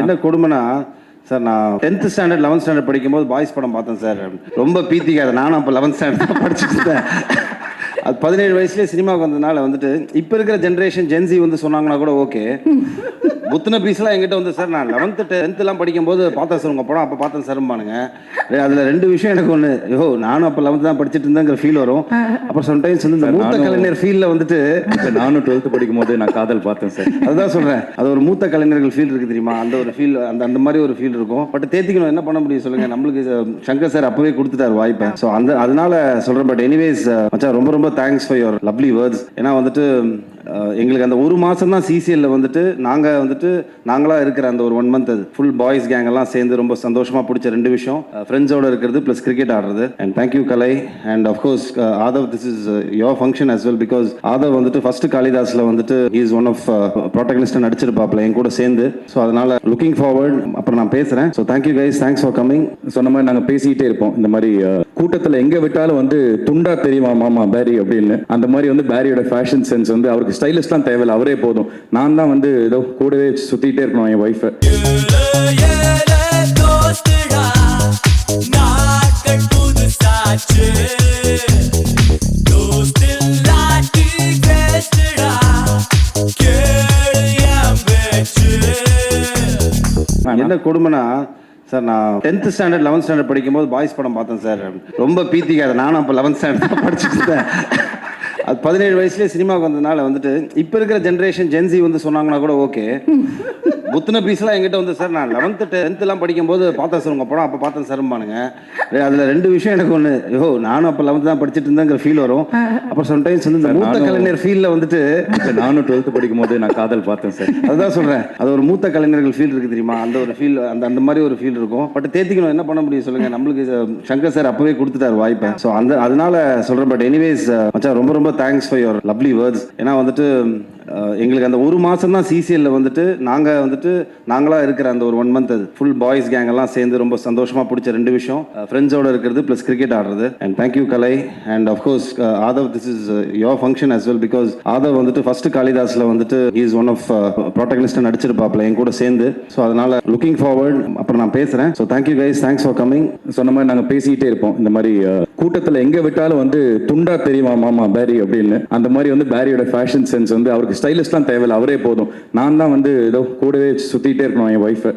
என்ன கொடுமைனா சார், நான் 10th standard 11th standard படிக்கும்போது பாய்ஸ் படம் பார்த்தேன் சார். ரொம்ப பீத்திக்காத. நானும் அப்போ 11th ஸ்டாண்டர்ட் தான் படிச்சுட்டு இருந்தேன். அது 17 வயசுலேயே சினிமாவுக்கு வந்ததுனால வந்துட்டு இப்போ இருக்கிற ஜென்ரேஷன் ஜென்சி வந்து சொன்னாங்கன்னா கூட ஓகே. புத்தின பீஸ்லாம் எங்கிட்ட வந்து சார், நான் 11th 10th படிக்கும்போது பார்த்தேன் சார் உங்கள் படம், அப்போ பார்த்தேன் சார்பானுங்க. அதில் 2 விஷயம் எனக்கு ஒன்று, யோ நானும் அப்போ 11th தான் படிச்சுட்டு இருந்தேங்கிற ஃபீல் வரும். அப்புறம் சம்டைம்ஸ் வந்து இந்த மூத்த கலைஞர் ஃபீலில் வந்துட்டு நானும் 12th படிக்கும்போது நான் காதல் பார்த்தேன் சார். அதுதான் சொல்கிறேன், அது ஒரு மூத்த கலைஞர்கள் ஃபீல் இருக்குது தெரியுமா, அந்த ஒரு ஃபீல், அந்த மாதிரி ஒரு ஃபீல் இருக்கும். பட் தேத்திக்கணும், என்ன பண்ண முடியும் சொல்லுங்கள். நம்மளுக்கு சங்கர் சார் அப்போவே கொடுத்துட்டார் வாய்ப்பை. ஸோ அதனால சொல்கிறேன். பட் எனிவேஸ் மச்சான், ரொம்ப ரொம்ப thanks for your lovely words. ஏன்னா வந்துட்டு எங்களுக்கு அந்த ஒரு மாதம் தான் சிசிஎல்ல வந்துட்டு நாங்களாக இருக்கிற அந்த ஒரு 1 month ஃபுல் பாய்ஸ் கேங் எல்லாம் சேர்ந்து ரொம்ப சந்தோஷமாக பிடிச்ச 2 விஷயம், ஃப்ரெண்ட்ஸோட இருக்கிறது ப்ளஸ் கிரிக்கெட் ஆடுறது. And thank you Kalai. And of course Aadhav, this is your function as well. Because Aadhav வந்துட்டு ஃபர்ஸ்ட் காளிதாஸில் வந்துட்டு இஸ் ஒன் ஆஃப் ப்ரோட்டகனிஸ்ட் நடிச்சிருப்பாப்ல என் கூட சேர்ந்து. ஸோ அதனால லுக்கிங் ஃபார்வர்ட். அப்புறம் நான் பேசுகிறேன். So thank you guys, thanks for coming. சொன்ன மாதிரி நாங்கள் பேசிக்கிட்டே இருப்போம். இந்த மாதிரி கூட்டத்தில் எங்கே விட்டாலும் வந்து துண்டா தெரியுமா மாமா பேரி அப்படின்னு. அந்த மாதிரி வந்து பேரியோட ஃபேஷன் சென்ஸ் வந்து அவருக்கு ஸ்டைலிஷ்லாம் தேவையில்லை, அவரே போதும். நான் தான் வந்து ஏதோ கூடவே சுற்றிக்கிட்டே இருக்கணும் என் ஒய்ஃபை. என்ன கொடுமைனா சார், நான் 10th ஸ்டாண்டர்ட் 11th ஸ்டாண்டர்ட் படிக்கும்போது பாய்ஸ் படம் பார்த்தேன் சார். ரொம்ப பீத்திக்காத. நானும் அப்போ 11th ஸ்டாண்டர்ட் தான் படிச்சுட்டு இருந்தேன். அது 17 வயசுலேயே சினிமாவுக்கு வந்ததுனால வந்துட்டு இப்போ இருக்கிற ஜென்ரேஷன் ஜென்சி வந்து சொன்னாங்கன்னா கூட ஓகே. புத்தின பீஸ்லாம் எங்கிட்ட வந்து சார், நான் 11th 10th படிக்கும்போது பார்த்தேன் சார் உங்கள் படம், அப்போ பார்த்தேன் சார்பானுங்க. அதில் 2 விஷயம் எனக்கு ஒன்று, யோ நானும் அப்போ 11th தான் படிச்சுட்டு இருந்தேங்கிற ஃபீல் வரும். அப்புறம் சம்டைம்ஸ் வந்து இந்த மூத்த கலைஞர் ஃபீலில் வந்துட்டு நானும் 12th படிக்கும்போது நான் காதல் பார்த்தேன் சார். அதுதான் சொல்கிறேன், அது ஒரு மூத்த கலைஞர்கள் ஃபீல் இருக்குது தெரியுமா, அந்த ஒரு ஃபீல், அந்த மாதிரி ஒரு ஃபீல் இருக்கும். பட் தேத்திக்கணும், என்ன பண்ண முடியும் சொல்லுங்கள். நம்மளுக்கு சங்கர் சார் அப்போவே கொடுத்துட்டார் வாய்ப்பை. ஸோ அதனால சொல்கிறேன். பட் எனிவேஸ் மச்சான், ரொம்ப ரொம்ப thanks for your lovely words. ஏன்னா வந்துட்டு எங்களுக்கு அந்த ஒரு மாதம் தான் சிசிஎல்ல வந்துட்டு நாங்களாக இருக்கிற அந்த ஒரு 1 month ஃபுல் பாய்ஸ் கேங் எல்லாம் சேர்ந்து ரொம்ப சந்தோஷமாக பிடிச்ச 2 விஷயம், ஃப்ரெண்ட்ஸோட இருக்கிறது ப்ளஸ் கிரிக்கெட் ஆடுறது. And thank you Kalai. And of course Aadhav, this is your function as well. Because Aadhav வந்துட்டு ஃபர்ஸ்ட் காளிதாஸில் வந்துட்டு இஸ் ஒன் ஆஃப் ப்ரோட்டகனிஸ்ட் நடிச்சிருப்பாப்ல என் கூட சேர்ந்து. ஸோ அதனால லுக்கிங் ஃபார்வர்ட். அப்புறம் நான் பேசுகிறேன். So thank you guys, thanks for coming. சொன்ன மாதிரி நாங்கள் பேசிக்கிட்டே இருப்போம். இந்த மாதிரி கூட்டத்தில் எங்கே விட்டாலும் வந்து துண்டா தெரியுமா மாமா பேரி அப்படின்னு. அந்த மாதிரி வந்து பேரியோட ஃபேஷன் சென்ஸ் வந்து அவருக்கு ஸ்டைலிஷ்லாம் தேவையில்லை, அவரே போதும். நான் தான் வந்து ஏதோ கூடவே சுற்றிக்கிட்டே இருக்கணும் என் ஒய்ஃபை.